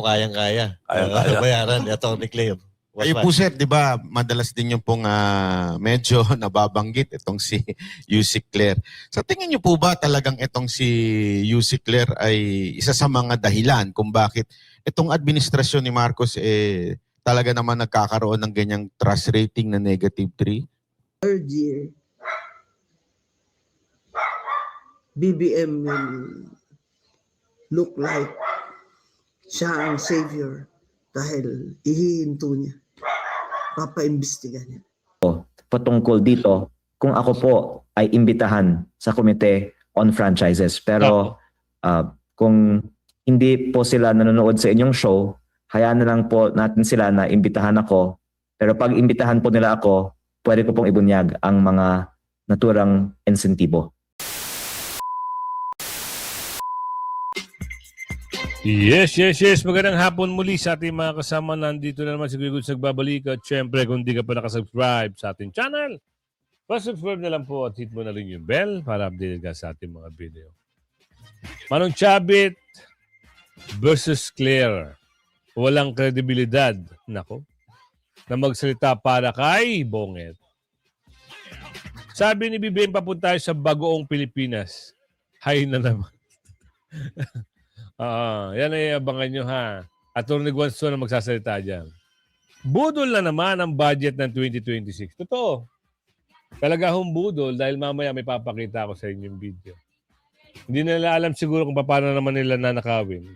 Kayang-kaya. Kayang-kaya. Bayaran, Atty. Claire. Kayo po sir, di ba, madalas din yung pong medyo nababanggit itong si Yusek Claire. Sa tingin niyo po ba talagang itong si Yusek Claire ay isa sa mga dahilan kung bakit itong administrasyon ni Marcos talaga naman nagkakaroon ng ganyang trust rating na -3? Third year, BBM will look like siya ang savior dahil ihihinto niya. Papaimbestiga niya. Patungkol dito, kung ako po ay imbitahan sa Komite on Franchises. Pero kung hindi po sila nanonood sa inyong show, hayaan na lang po natin sila na imbitahan ako. Pero pag imbitahan po nila ako, pwede ko pong ibunyag ang mga naturang insentibo. Yes. Magandang hapon muli sa ating mga kasama. Nandito na naman si Kuya Goods nagbabalik. At syempre, kung di ka pa nakasubscribe sa ating channel, subscribe na lang po at hit mo na rin yung bell para updated ka sa ating mga video. Manong Chabit versus Claire. Walang kredibilidad, nako, na magsalita para kay Bonget. Sabi ni BBM, papunta tayo sa bagoong Pilipinas. Hay na naman. Yan ay abangan nyo ha. Atty. Guanzo na magsasalita dyan. Budol na naman ang budget ng 2026. Totoo. Talaga hong budol dahil mamaya may papakita ako sa inyong video. Hindi nila alam siguro kung paano naman nila nanakawin.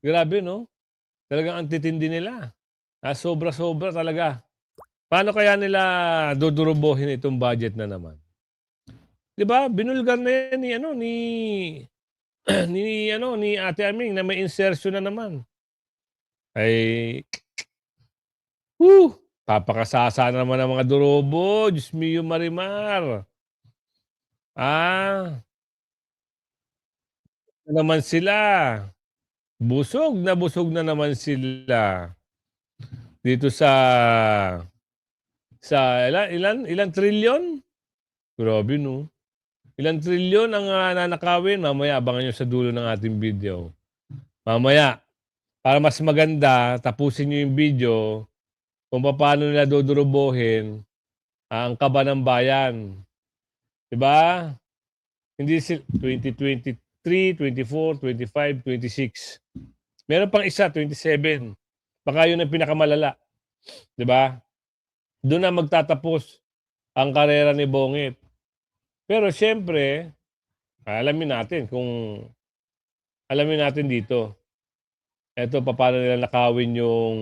Grabe, no? Talagang ang titindi nila. Sobra-sobra talaga. Paano kaya nila dudurubohin itong budget na naman? 'Di ba? Binulgar na yan ni Ate Aming na may insertion na naman. Ay papakasasa na naman ang mga durobo. Diyos mio Marimar. Na naman sila. Busog na naman sila. Dito sa ilan trilyon? Grabe, no? Ilang trilyon ang nanakawin? Mamaya, abangan nyo sa dulo ng ating video. Mamaya, para mas maganda, tapusin nyo yung video kung paano nila dudurubohin ang kaba ng bayan. Diba? Hindi 2023, 24, 25, 26. Meron pang isa, 27. Baka yun ang pinakamalala. Diba? Doon na magtatapos ang karera ni Bonget. Pero siyempre, alamin natin dito. Ito, paano nila nakawin yung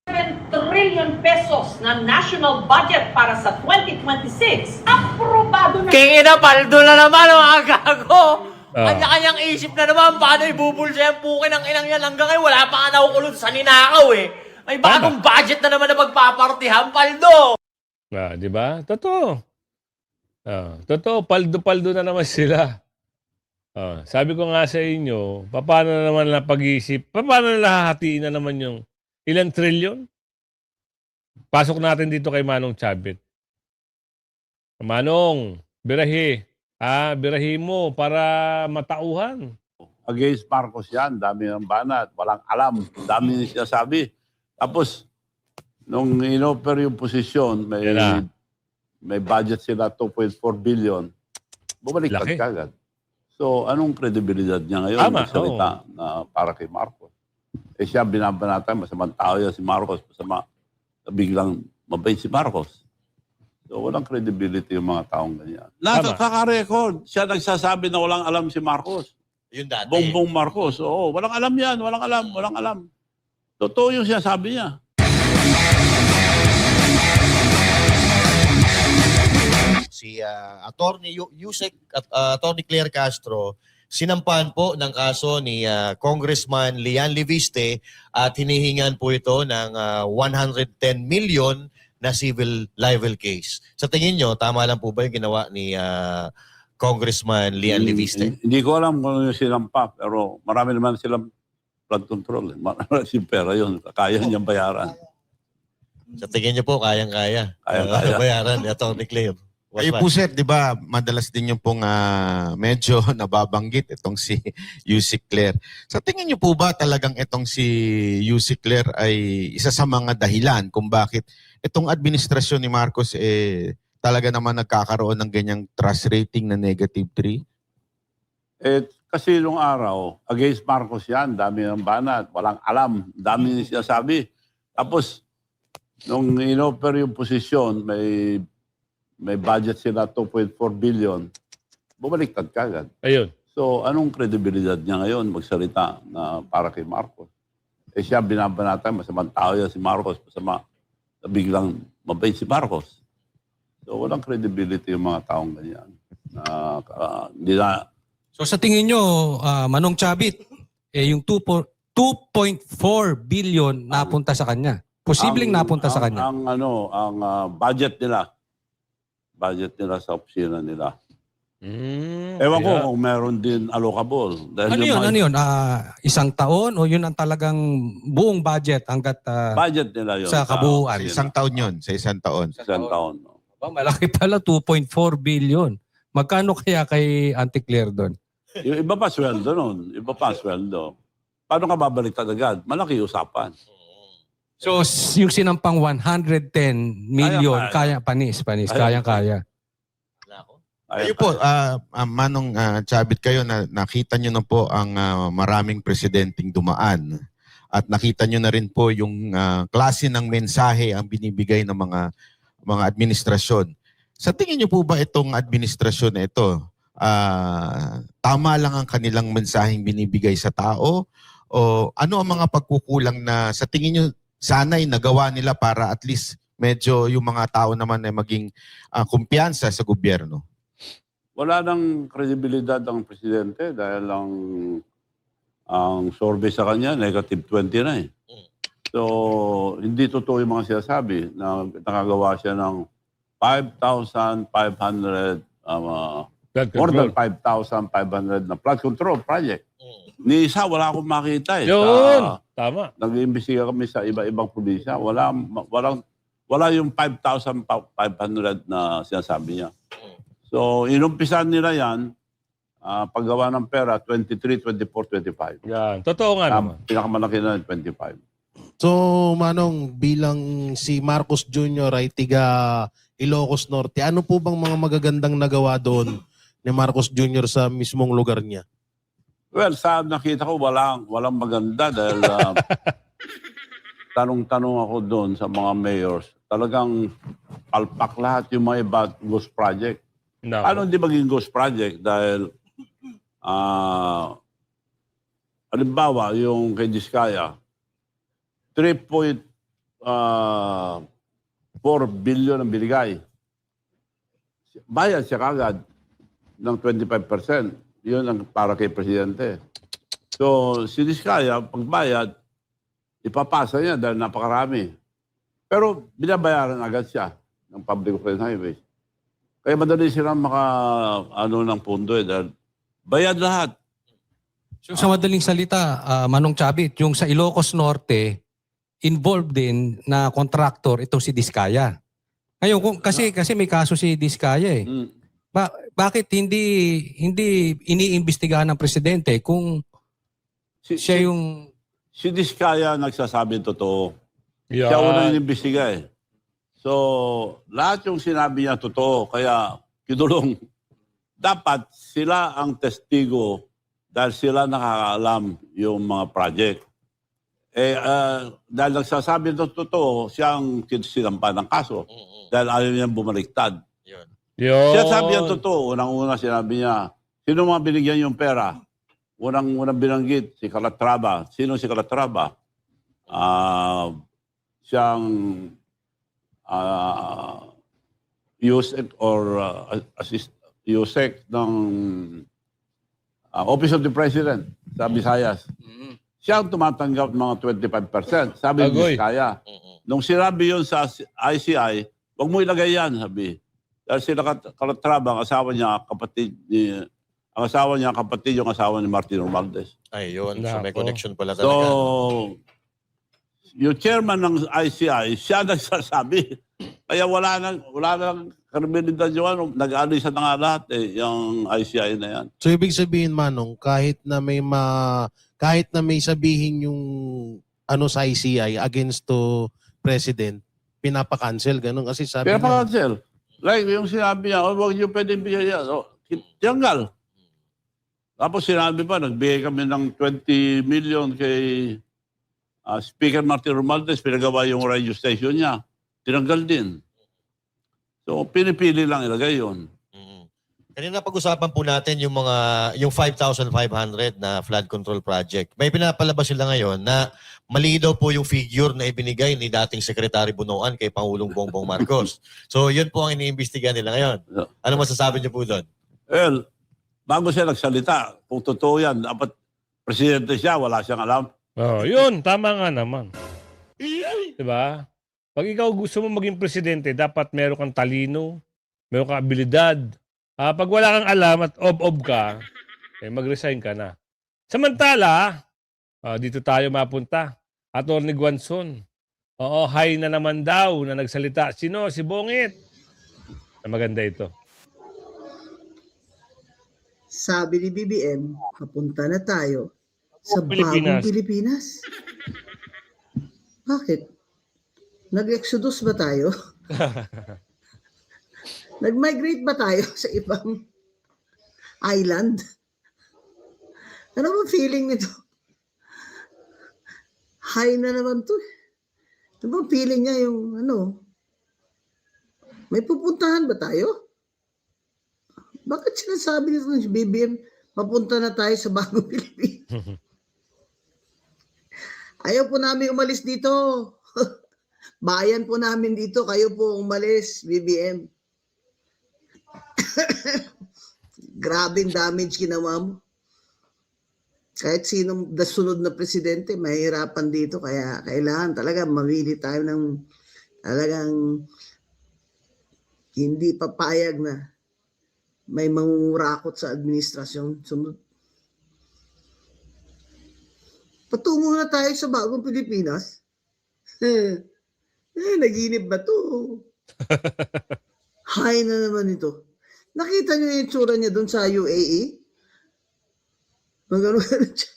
7 trillion pesos na national budget para sa 2026. Aprobado na. Kingina, paldo na naman ang gago. Kanya-kanyang isip na naman paano ibubulsa yung pukin ng inang yan. Hanggang ngayon, wala pa nga nakukulot sa ninakaw eh. May bagong budget na naman na magpapartihan, paldo. di ba? Totoo. Totoo, paldo-paldo na naman sila. Sabi ko nga sa inyo, paano na naman na pag-iisip, paano nila hahatiin na naman yung ilang trilyon? Pasok natin dito kay Manong Chabit. Manong, birahi. Birahi mo para matauhan. Against Marcos yan, dami ng banat, walang alam, dami niya sabi. Tapos, nung in-offer yung posisyon, may budget sila 2.4 billion, bumaliktad kagad. So, anong kredibilidad niya ngayon? Magsalita na para kay Marcos. Siya binabanatan, masamang tao yan si Marcos, masama, biglang mabait si Marcos. So, walang credibility yung mga taong ganyan. Nakaka-record, siya nagsasabi na walang alam si Marcos. Yun dati. Bongbong Marcos. Oo, walang alam yan, walang alam. Totoo yung sinasabi niya. Si Atty. Yusek at Atty. Claire Castro, sinampahan po ng kaso ni Congressman Lian Liviste at hinihingan po ito ng 110 million na civil libel case. Sa tingin nyo, tama lang po ba yung ginawa ni Congressman Lian Liviste? Hindi ko alam kung yung sinampa, pero marami naman silang flood control. Marami silang pera yun. Kaya niyang bayaran. Sa tingin nyo po, kayang-kaya. Kayang-kaya. Bayaran ni Atty. Claire. Kayo po sir, di ba, madalas din yung pong medyo nababanggit itong si Yusik Claire. Sa tingin niyo po ba talagang itong si Yusik Claire ay isa sa mga dahilan kung bakit itong administrasyon ni Marcos talaga naman nagkakaroon ng ganyang trust rating na -3? Kasi nung araw, against Marcos yan, dami ng banat, walang alam, dami niya sabi. Tapos, nung in-offer yung posisyon, may budget sila 2.4 billion, bumaliktad kagad. Ayun. So, anong kredibilidad niya ngayon magsalita na para kay Marcos? Siya binabanatan, masamang tao yan si Marcos, masama na biglang mabait si Marcos. So, walang credibility yung mga taong ganyan. Hindi na. So sa tingin nyo, Manong Chavit, yung 2.4 billion napunta sa kanya. Posibleng napunta sa kanya. Ang budget nila sa opisina nila. Ewan ko kung meron din allocable. Dahil Ano yun? Isang taon o yun ang talagang buong budget hanggat budget nila yun. sa kabuuan? Sa isang taon yun, sa isang taon. Isang taon. No? Malaki pala, 2.4 billion. Magkano kaya kay Auntie Claire doon? Yung iba pa sweldo nun. Iba pa sweldo. Paano ka babaliktad agad? Malaki usapan. So yung sinampang 110 million, Kaya. kaya panis. Kayang-kaya. Kayo po, Manong Chavit, kayo nakita nyo na po ang maraming presidenteng dumaan. At nakita nyo na rin po yung klase ng mensahe ang binibigay ng mga administrasyon. Sa tingin nyo po ba itong administrasyon na ito, tama lang ang kanilang mensaheng binibigay sa tao? O ano ang mga pagkukulang na sa tingin nyo sana'y nagawa nila para at least medyo yung mga tao naman ay maging kumpiyansa sa gobyerno? Wala nang kredibilidad ang presidente dahil ang survey sa kanya, -20 na eh. So, hindi totoo yung mga sinasabi na nakagawa siya ng 5,500, more than 5,500 na flood control project. Ni isa, wala akong makita eh. Yun! Tama. Nag-iimbestiga kami sa iba-ibang probinsya. Wala yung 5,500 na sinasabi niya. So, inumpisan nila yan, paggawa ng pera, 23, 24, 25. Yan. Totoo nga naman. Pinakamalaki na 25. So, Manong, bilang si Marcos Jr. ay tiga Ilocos Norte, ano po bang mga magagandang nagawa doon ni Marcos Jr. sa mismong lugar niya? Well, sa nakita ko, walang maganda dahil tanong-tanong ako doon sa mga mayors. Talagang palpak lahat yung mga iba ghost project. Nako. Ano hindi maging ghost project? Dahil, halimbawa, yung kay Diskaya, 3.4 billion ang binigay. Bayad siya kagad ng 25%. Yun ang para kay Presidente. So, si Diskaya, pagbayad, ipapasa niya dahil napakarami. Pero binabayaran agad siya ng Public Works and Highways. Kaya madali silang ng pondo dahil bayad lahat. So sa madaling salita, Manong Chavit, yung sa Ilocos Norte, involved din na contractor itong si Diskaya. Ngayon, kasi may kaso si Diskaya eh. Bakit hindi iniimbestigahan ng presidente kung siya yung... Si Diskaya nagsasabi totoo. Yan. Siya unang inimbestiga eh. So, lahat yung sinabi niya totoo. Kaya, kinulong. Dapat sila ang testigo dahil sila nakakaalam yung mga project. Dahil nagsasabi ng totoo, siya ang sinampa ng kaso. Dahil ayaw niyang bumaliktad. Yun. Siya sabi ang totoo. Unang-una sinabi niya, sino mga binigyan yung pera? Unang binanggit, si Calatrava. Sino si Calatrava? Siyang USEC or USEC ng Office of the President sa Visayas. Siya ang tumatanggap ng mga 25%. Sabi ni Diskaya. Nung sinabi yun sa ICI, huwag mo ilagay yan, sabi. Dahil sila Calatrava, ang asawa niya, kapatid yung asawa ni Martin Romualdez. Ayun, so may connection pala So, talaga. yung chairman ng ICI, siya nagsasabi. Kaya wala nang kredibilidad yung ano, nag-alisa na nga lahat yung ICI na yan. So ibig sabihin Manong, kahit na may sabihin yung sa ICI against to president, pinapa-cancel ganun kasi sabi Kaya niya. pa-cancel. Like yung sinabi niya, huwag niyo pwedeng bigyan yan. Tiyanggal. Tapos sinabi pa, nagbigay kami ng 20 million kay Speaker Martin Romualdez, pinagawa yung radio station niya. Tinanggal din. So, pinipili lang ilagay yun. Kanina pag-usapan po natin yung 5,500 na flood control project. May pinapalabas sila ngayon na mali daw po yung figure na ibinigay ni dating Secretary Bunoan kay Pangulong Bongbong Marcos. So, yun po ang iniimbestigahan nila ngayon. Ano masasabi niyo po doon? Well, bago siya nagsalita, kung totoo yan, dapat presidente siya, wala siyang alam. Oh, yun, tama nga naman. 'Di ba? Pag ikaw gusto mo maging presidente, dapat meron kang talino, meron kang abilidad. Pag wala kang alam at ob-ob ka, mag-resign ka na. Samantala, dito tayo mapunta. Attorney Guanzon. Oo, high na naman daw na nagsalita. Sino? Si Bongit. Maganda ito. Sabi ni BBM, papunta na tayo sa bagong Pilipinas. Bakit? Nag-exodus ba tayo? Nag-migrate ba tayo sa ibang island? Ano ba feeling nito? High na naman to. Ano ba feeling niya yung may pupuntahan ba tayo? Bakit sinasabi nito ng BBM, mapunta na tayo sa bagong Pilipinas? Ayaw po namin umalis dito. Bayan po namin dito, kayo po umalis, BBM. Grabing damage ginawa mo. Kahit sinong sunod na presidente, mahirapan dito. Kaya kailangan talaga mamili tayo ng talagang hindi papayag na may mangungurakot sa administrasyon. Sunod. Patungo na tayo sa bagong Pilipinas. Naginip ba to? High na naman ito. Nakita niyo yung tsura niya doon sa UAE? Magano-gano siya.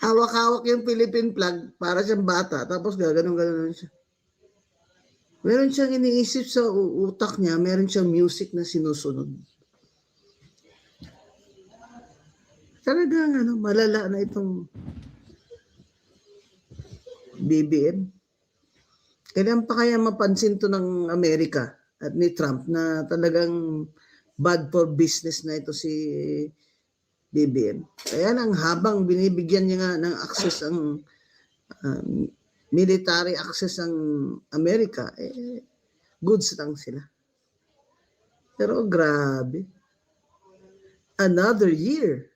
Hawak-hawak yung Philippine flag para siyang bata. Tapos gaganon-ganon siya. Meron siyang iniisip sa utak niya. Meron siyang music na sinusunod. Talagang malala na itong BBM. Kailan pa kaya mapansin to ng Amerika at ni Trump na talagang bad for business na ito si BBM. Kaya nang habang binibigyan niya nga ng access ang military access ang Amerika, goods lang sila. Pero grabe. Another year.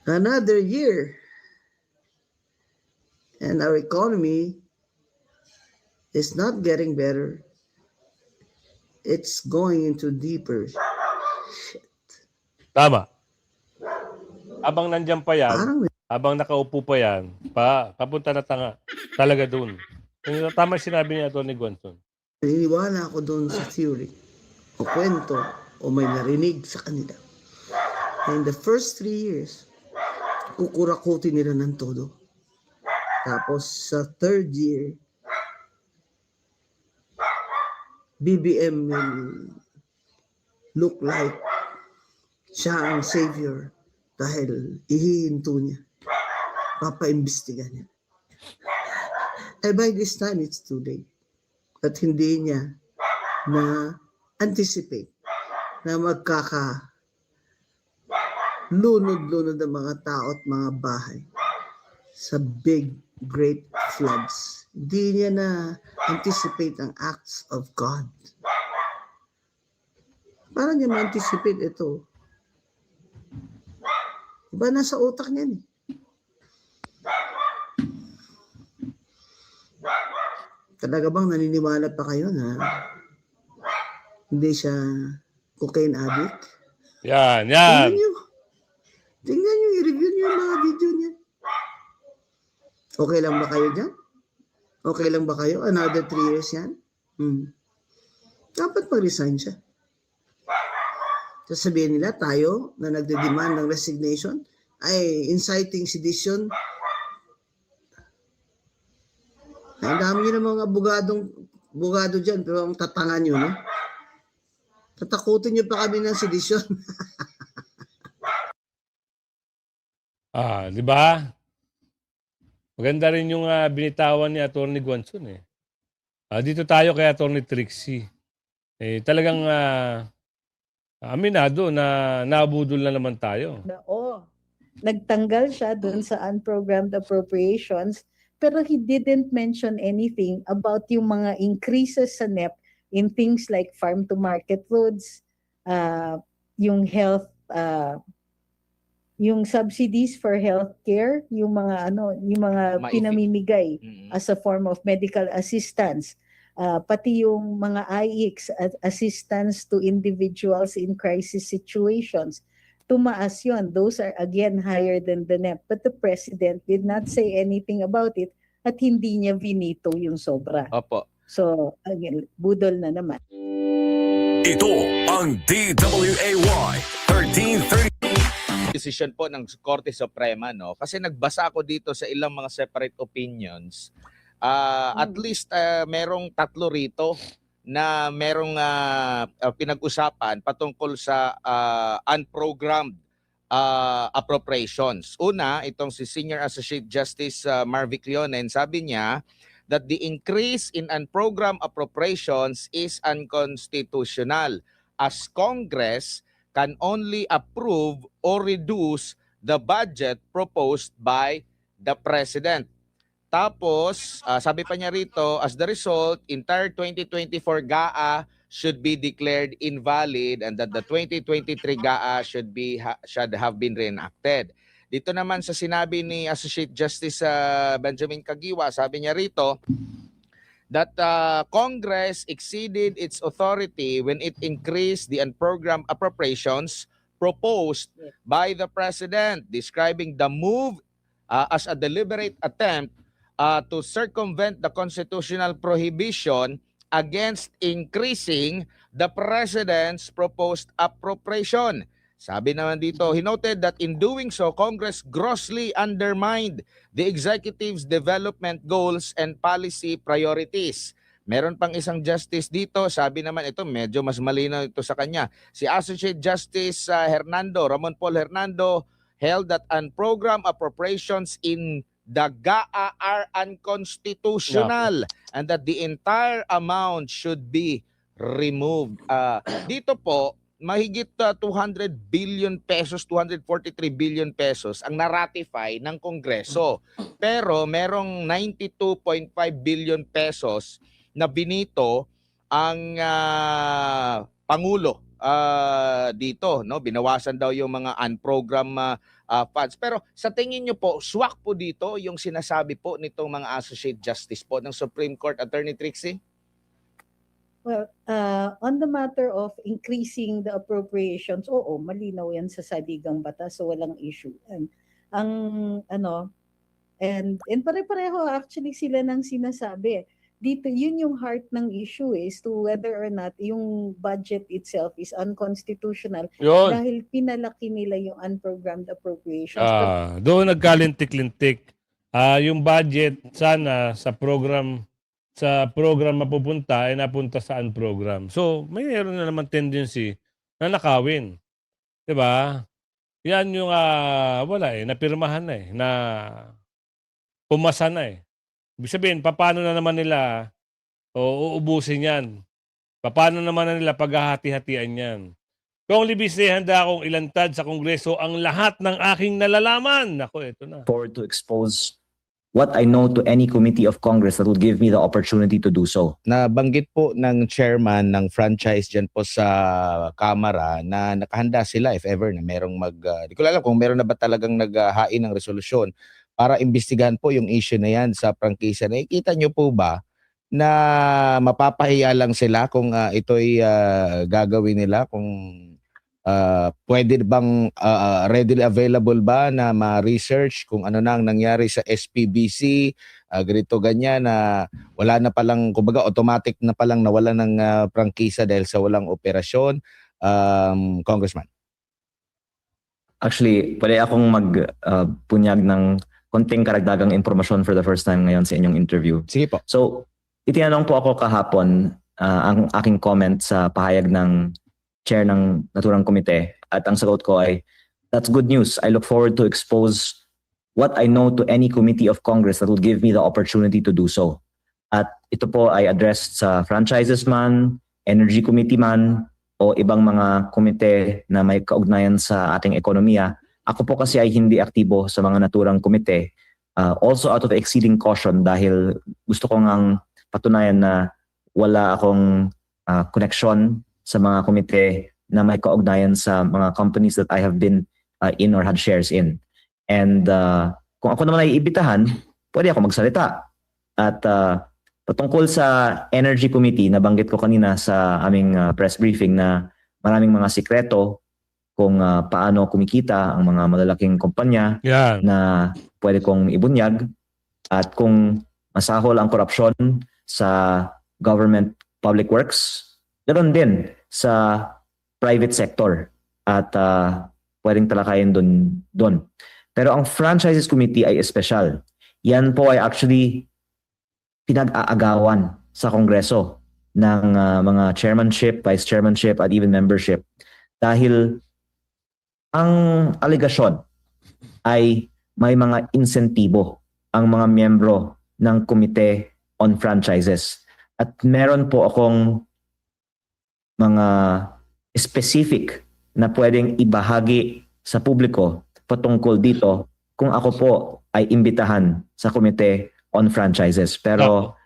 Another year. And our economy is not getting better. It's going into deeper shit. Tama. Habang nandyan pa yan, Parang habang nakaupo pa yan, papunta na talaga doon. Tama sinabi ni Atty. Guanzon. naniniwala ako doon sa theory o kwento o may narinig sa kanila. In the first 3 years, kukurakutin nila ng todo. Tapos sa third year, BBM will look like siya ang savior dahil ihihinto niya. Papaimbestiga niya. And by this time, it's too late. At hindi niya na-anticipate na lunod-lunod ang mga tao at mga bahay sa big, great floods. Hindi niya na-anticipate ang acts of God. Para niya ma-anticipate ito. Iba nasa utak niya eh. Talaga bang naniniwala pa kayo na hindi siya cocaine addict? Yan. Tingnan nyo, i-review nyo yung mga video niya. Okay lang ba kayo dyan? Okay lang ba kayo? Another 3 years yan? Dapat mag-resign siya. Sasabihin nila, tayo na nagde-demand ng resignation ay inciting sedition. Ang dami nyo ng mga abogado dyan, pero ang tatangan nyo, no? Tatakutin nyo pa kami ng sedition. Di ba? Maganda rin yung binitawan ni Atty. Guanzon eh. Dito tayo kay Atty. Trixie. Talagang aminado na nabudol na naman tayo. Nagtanggal siya dun sa unprogrammed appropriations, pero he didn't mention anything about yung mga increases sa NEP in things like farm-to-market roads, yung health, yung subsidies for healthcare, yung mga pinamimigay as a form of medical assistance, pati yung mga IX assistance to individuals in crisis situations. Tumaas yun. Those are again higher than the NEP. But the President did not say anything about it at hindi niya vinito yung sobra. Opo. So, again, budol na naman. Ito ang DWAY 1330. Decision po ng Korte Suprema, no? Kasi nagbasa ako dito sa ilang mga separate opinions. At least merong 3 rito na merong pinag-usapan patungkol sa unprogrammed appropriations. Una, itong si Senior Associate Justice Marvic Leonen, sabi niya that the increase in unprogrammed appropriations is unconstitutional as Congress can only approve or reduce the budget proposed by the President. Tapos, sabi pa niya rito, as the result, entire 2024 GAA should be declared invalid and that the 2023 GAA should have been reenacted. Dito naman sa sinabi ni Associate Justice Benjamin Caguioa, sabi niya rito that Congress exceeded its authority when it increased the unprogrammed appropriations proposed by the President, describing the move as a deliberate attempt to circumvent the constitutional prohibition against increasing the President's proposed appropriation. Sabi naman dito, he noted that in doing so, Congress grossly undermined the executive's development goals and policy priorities. Meron pang isang justice dito, sabi naman ito, medyo mas malinaw ito sa kanya. Si Associate Justice Ramon Paul Hernando held that unprogrammed appropriations in the GAA are unconstitutional and that the entire amount should be removed. Dito po, mahigit 200 billion pesos, 243 billion pesos ang na-ratify ng Kongreso. Pero merong 92.5 billion pesos na binito ang Pangulo dito, no? Binawasan daw yung mga unprogrammed funds. Pero sa tingin nyo po, swak po dito yung sinasabi po nitong mga Associate Justice po ng Supreme Court, Attorney Trixie? Well, on the matter of increasing the appropriations, oo, malinaw yan sa saligang batas, so walang issue. And pare-pareho actually sila nang sinasabi. Dito, yun yung heart ng issue is to whether or not yung budget itself is unconstitutional dahil pinalaki nila yung unprogrammed appropriations. Doon nagkalintik-lintik. Yung budget sana sa program mapupunta ay napunta sa unprogram. So, mayroon na naman tendency na nakawin. 'Di ba? Yan yung napirmahan na na pumasa na Ibig sabihin, paano na naman nila uubusin yan? Paano naman na nila paghahati-hatian yan? Kung Libiste, handa akong ilantad sa Kongreso ang lahat ng aking nalalaman. Ako, ito na. Forward to expose what I know to any committee of Congress that would give me the opportunity to do so. Nabanggit po ng chairman ng franchise dyan po sa Kamara na nakahanda sila if ever na merong di ko alam kung meron na ba talagang naghahain ng resolusyon para imbestigahan po yung issue na yan sa prangkisa. Nakikita nyo po ba na mapapahiya lang sila kung ito'y gagawin nila kung pwede bang readily available ba na ma-research kung ano nang nangyari sa SPBC, ganito ganyan na wala na palang, kumbaga automatic na palang nawala ng prangkisa dahil sa walang operasyon, Congressman? Actually, pwede akong magpunyag ng konting karagdagang impormasyon for the first time ngayon sa inyong interview. Sige po. So, itinanong po ako kahapon ang aking comment sa pahayag ng chair ng naturang komite at ang sagot ko ay, that's good news. I look forward to expose what I know to any committee of Congress that will give me the opportunity to do so. At ito po ay addressed sa franchises man, energy committee man, o ibang mga komite na may kaugnayan sa ating ekonomiya. Ako po kasi ay hindi aktibo sa mga naturang komite. Also out of exceeding caution dahil gusto ko ngang patunayan na wala akong connection sa mga komite na may kaugnayan sa mga companies that I have been in or had shares in. And kung ako naman ay iibitahan, pwede ako magsalita. At patungkol sa Energy Committee, nabanggit ko kanina sa aming press briefing na maraming mga sikreto kung paano kumikita ang mga malalaking kumpanya na pwede kong ibunyag at kung masahol ang korupsyon sa government public works, ganoon din sa private sector at pwedeng talakayin doon. Pero ang Franchises Committee ay espesyal. Yan po ay actually pinag-aagawan sa Kongreso ng mga chairmanship, vice chairmanship at even membership dahil ang alegasyon ay may mga insentibo ang mga miyembro ng Komite on Franchises. At meron po akong mga specific na pwedeng ibahagi sa publiko patungkol dito kung ako po ay imbitahan sa Komite on Franchises. Pero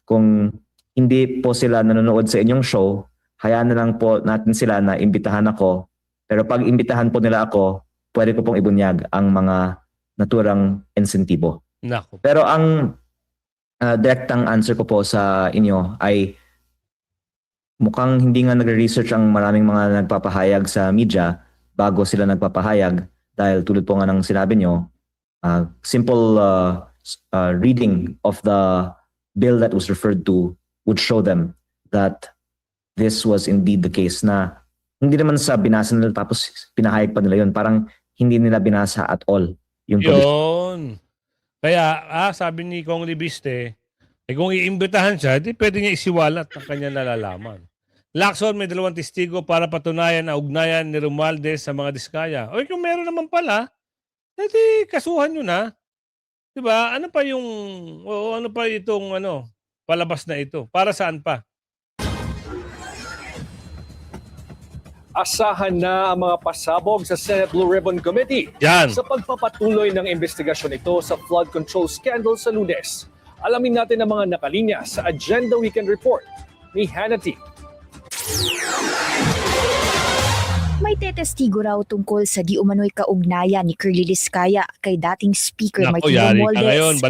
kung hindi po sila nanonood sa inyong show, hayaan na lang po natin sila na imbitahan ako. Pero pag imbitahan po nila ako, pwede ko pong ibunyag ang mga naturang insentibo. Nako. Pero ang direktang answer ko po sa inyo ay mukhang hindi nga nagre-research ang maraming mga nagpapahayag sa media bago sila nagpapahayag dahil tulad po nga ng sinabi nyo, simple reading of the bill that was referred to would show them that this was indeed the case na hindi naman sa binasa nila tapos pinahayag pa nila yun. Parang hindi nila binasa at all. Yun. Kaya, sabi ni Kong Libiste, kung iimbitahan siya, di pwede niya isiwalat ang kanya nalalaman. Lacson, may 2 testigo para patunayan na ugnayan ni Romualdez sa mga diskaya. O kung meron naman pala, edi kasuhan nyo na. Diba? Ano pa itong palabas na ito? Para saan pa? Asahan na ang mga pasabog sa Senate Blue Ribbon Committee sa pagpapatuloy ng investigasyon ito sa flood control scandal sa Lunes. Alamin natin ang mga nakalinya sa Agenda Weekend Report ni Hannity. May tetestigo raw tungkol sa di umano'y kaugnayan ni Curly Diskaya kay dating Speaker Martin Romualdez.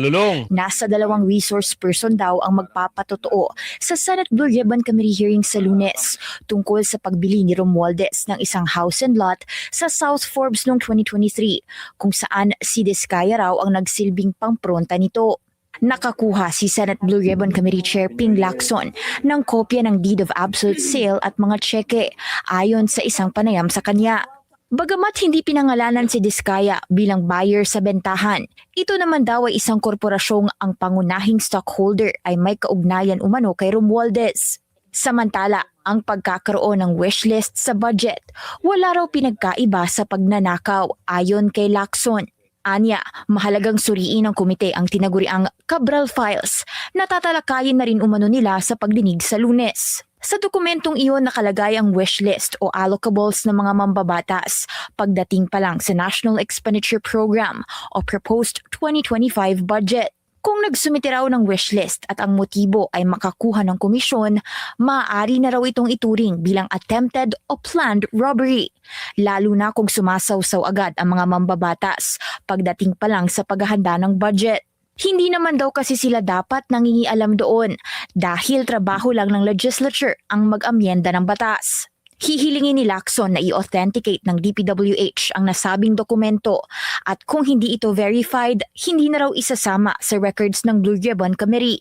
Nasa 2 resource person daw ang magpapatotoo sa Senate Blue Ribbon Committee hearing sa Lunes tungkol sa pagbili ni Romualdez ng isang house and lot sa South Forbes noong 2023 kung saan si Diskaya raw ang nagsilbing pangpronta nito. Nakakuha si Senate Blue Ribbon Committee Chair Ping Lacson ng kopya ng deed of absolute sale at mga tseke ayon sa isang panayam sa kanya. Bagamat hindi pinangalanan si Diskaya bilang buyer sa bentahan, ito naman daw ay isang korporasyong ang pangunahing stockholder ay may kaugnayan umano kay Romualdez. Samantala, ang pagkakaroon ng wishlist sa budget, wala raw pinagkaiba sa pagnanakaw ayon kay Lacson. Anya, mahalagang suriin ng komite ang tinaguriang Cabral Files na tatalakayin na rin umano nila sa pagdinig sa Lunes. Sa dokumentong iyon nakalagay ang wishlist o allocables ng mga mambabatas pagdating pa lang sa National Expenditure Program o Proposed 2025 Budget. Kung nagsumite raw ng wishlist at ang motibo ay makakuha ng komisyon, maaari na raw itong ituring bilang attempted o planned robbery. Lalo na kung sumasawsaw agad ang mga mambabatas pagdating pa lang sa paghahanda ng budget. Hindi naman daw kasi sila dapat nangingialam doon dahil trabaho lang ng legislature ang mag-amyenda ng batas. Hihilingin ni Lacson na i-authenticate ng DPWH ang nasabing dokumento at kung hindi ito verified, hindi na raw isasama sa records ng Blue Ribbon Committee.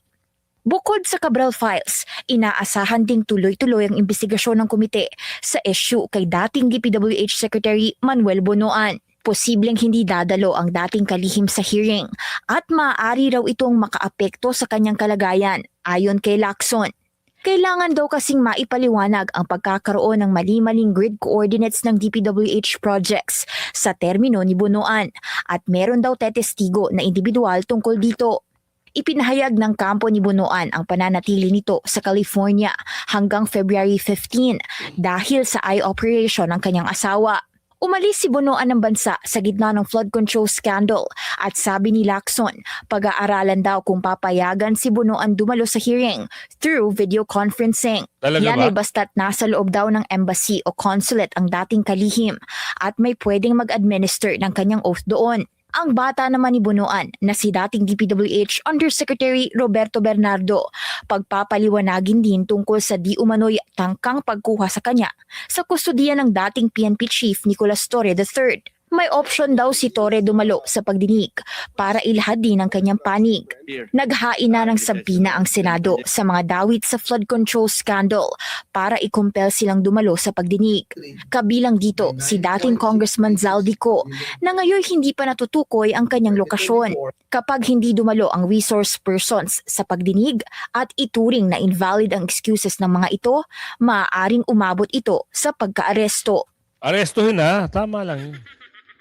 Bukod sa Cabral Files, inaasahan ding tuloy-tuloy ang investigasyon ng komite sa issue kay dating DPWH Secretary Manuel Bonoan. Posibleng hindi dadalo ang dating kalihim sa hearing at maaari raw itong makaapekto sa kanyang kalagayan ayon kay Lacson. Kailangan daw kasing maipaliwanag ang pagkakaroon ng mali-maling grid coordinates ng DPWH projects sa termino ni Bonoan at meron daw tetestigo na individual tungkol dito. Ipinahayag ng kampo ni Bonoan ang pananatili nito sa California hanggang February 15 dahil sa eye operation ng kanyang asawa. Umalis si Bonoan ng bansa sa gitna ng flood control scandal at sabi ni Lacson, pag-aaralan daw kung papayagan si Bonoan dumalo sa hearing through video conferencing. Talaga Yan ba? ay basta't nasa loob daw ng embassy o consulate ang dating kalihim at may pwedeng mag-administer ng kanyang oath doon. Ang bata naman ni Bonoan na si dating DPWH Undersecretary Roberto Bernardo, pagpapaliwanagin din tungkol sa di umano'y tangkang pagkuha sa kanya sa kustudiya ng dating PNP Chief Nicolas Torre III. May option daw si Torre dumalo sa pagdinig para ilahad din ang kanyang panig. Naghain na ng sabina ang Senado sa mga dawit sa flood control scandal para i-compel silang dumalo sa pagdinig. Kabilang dito si dating Congressman Zaldico na ngayon hindi pa natutukoy ang kanyang lokasyon. Kapag hindi dumalo ang resource persons sa pagdinig at ituring na invalid ang excuses ng mga ito, maaaring umabot ito sa pagkaaresto. Arestuhin na, tama lang yun.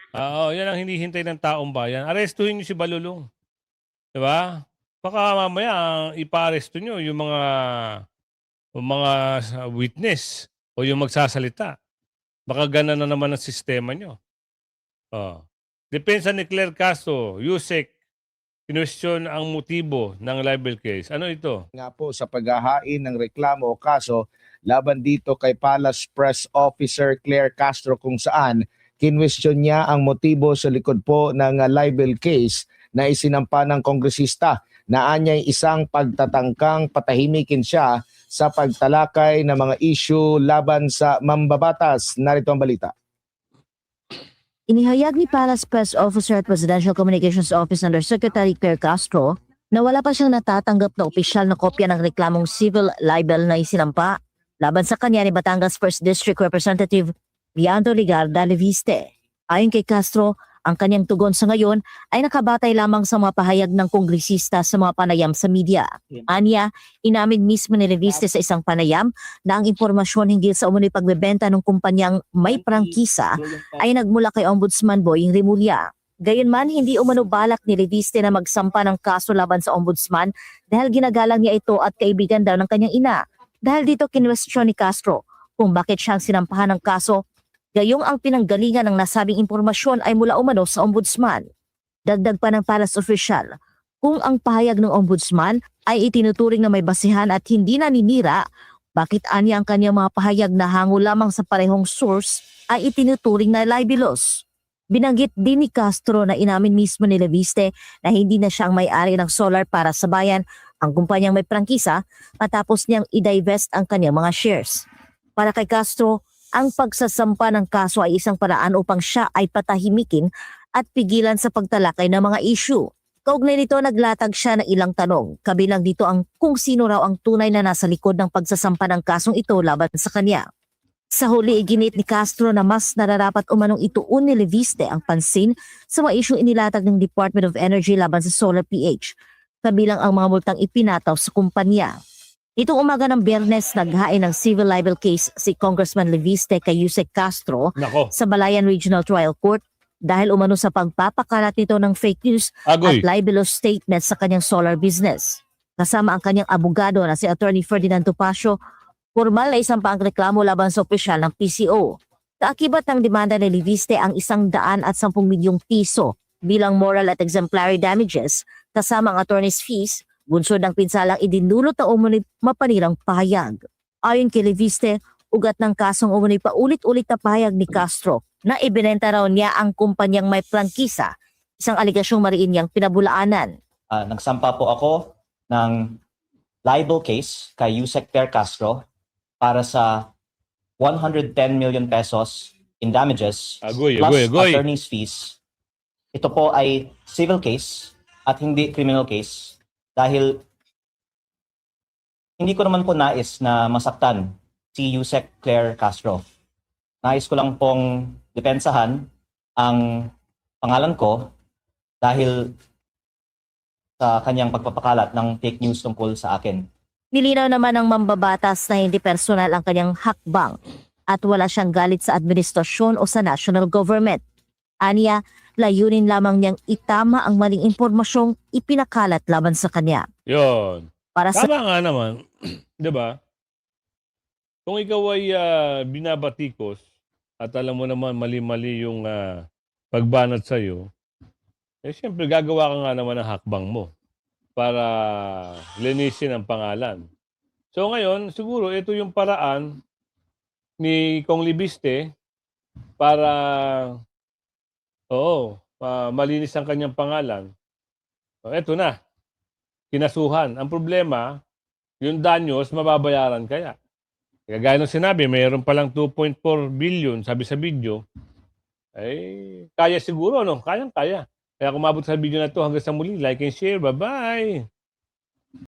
Oo, yan ang hinihintay ng taong bayan. Arestuhin niyo si Balulong. Diba? Baka mamaya ipa-aresto niyo yung mga witness o yung magsasalita. Baka gana na naman ang sistema niyo. Oh. Depensa ni Claire Castro, Yusek, kinwestiyon ang motibo ng libel case. Ano ito? Nga po sa paghahain ng reklamo o kaso laban dito kay Palace Press Officer Claire Castro kung saan kinwestiyon niya ang motibo sa likod po ng libel case na isinampa ng kongresista na anyay isang pagtatangkang patahimikin siya sa pagtalakay ng mga issue laban sa mambabatas. Narito ang balita. Inihayag ni Palace Press Officer at Presidential Communications Office Undersecretary Claire Castro na wala pa siyang natatanggap na opisyal na kopya ng reklamong civil libel na isinampa laban sa kanya ni Batangas 1st District Representative Leandro Ligarda Leviste. Ayon kay Castro, ang kanyang tugon sa ngayon ay nakabatay lamang sa mga pahayag ng kongresista sa mga panayam sa media. Anya, inamin mismo ni Leviste sa isang panayam na ang impormasyon hinggil sa umunoy pagbebenta ng kumpanyang may prangkisa ay nagmula kay Ombudsman Boying Rimulya. Gayunman, hindi umano balak ni Leviste na magsampa ng kaso laban sa Ombudsman dahil ginagalang niya ito at kaibigan daw ng kanyang ina. Dahil dito kinwestiyon ni Castro kung bakit siyang sinampahan ng kaso, gayong ang pinanggalingan ng nasabing impormasyon ay mula umano sa Ombudsman. Dagdag pa ng Palace official, kung ang pahayag ng Ombudsman ay itinuturing na may basihan at hindi naninira, bakit anya ang kanyang mga pahayag na hango lamang sa parehong source ay itinuturing na libelous? Binanggit din ni Castro na inamin mismo ni Leviste na hindi na siya ang may-ari ng solar para sa bayan, ang kumpanyang may prangkisa, matapos niyang i-divest ang kanyang mga shares. Para kay Castro, ang pagsasampa ng kaso ay isang paraan upang siya ay patahimikin at pigilan sa pagtalakay ng mga issue. Kaugnay nito, naglatag siya ng ilang tanong, kabilang dito ang kung sino raw ang tunay na nasa likod ng pagsasampa ng kasong ito laban sa kanya. Sa huli, iginit ni Castro na mas nararapat umanong ituon ni Leviste ang pansin sa mga issue inilatag ng Department of Energy laban sa Solar PH, kabilang ang mga multang ipinataw sa kumpanya. Itong umaga ng Biyernes, naghain ng civil libel case si Congressman Leviste kay Yusek Castro sa Balayan Regional Trial Court dahil umano sa pagpapakalat nito ng fake news at libelous statements sa kanyang solar business. Kasama ang kanyang abogado na si Attorney Ferdinand Topacio, formal na isang pangreklamo laban sa opisyal ng PCO. Kaakibat ng demanda ni Leviste ang 110 milyong piso bilang moral at exemplary damages kasama ang attorney's fees, bunsod ng pinsalang idinulot na umunoy mapanirang pahayag. Ayon kay Leviste, ugat ng kasong umunoy paulit-ulit na pahayag ni Castro na ibinenta raw niya ang kumpanyang may prangkisa, isang aligasyong mariin niyang pinabulaanan. Nagsampa po ako ng libel case kay Yusek Claire Castro para sa 110 million pesos in damages Agoy, plus agoy, agoy. attorney's fees. Ito po ay civil case at hindi criminal case dahil hindi ko naman po nais na masaktan si Yusek Claire Castro. Nais ko lang pong depensahan ang pangalan ko dahil sa kanyang pagpapakalat ng fake news tungkol sa akin. Nilinaw naman ng mambabatas na hindi personal ang kanyang hakbang at wala siyang galit sa administrasyon o sa national government. Aniya, layunin lamang niyang itama ang maling impormasyong ipinakalat laban sa kanya. Yun. Para sa Tama nga naman. 'Di ba? Kung ikaw ay binabatikos at alam mo naman mali-mali yung pagbanat sa'yo, eh siyempre gagawa ka nga naman ng hakbang mo para linisin ang pangalan. So ngayon, siguro ito yung paraan ni Kong Libiste para malinis ang kanyang pangalan. So, eto na. Kinasuhan. Ang problema, yung danyos, mababayaran kaya. Kagaya ng sinabi, mayroon palang 2.4 billion, sabi sa video. Ay, kaya siguro, no? Kayang-kaya. Kaya kung mabot sa video na to hanggang sa muli, like and share. Bye-bye!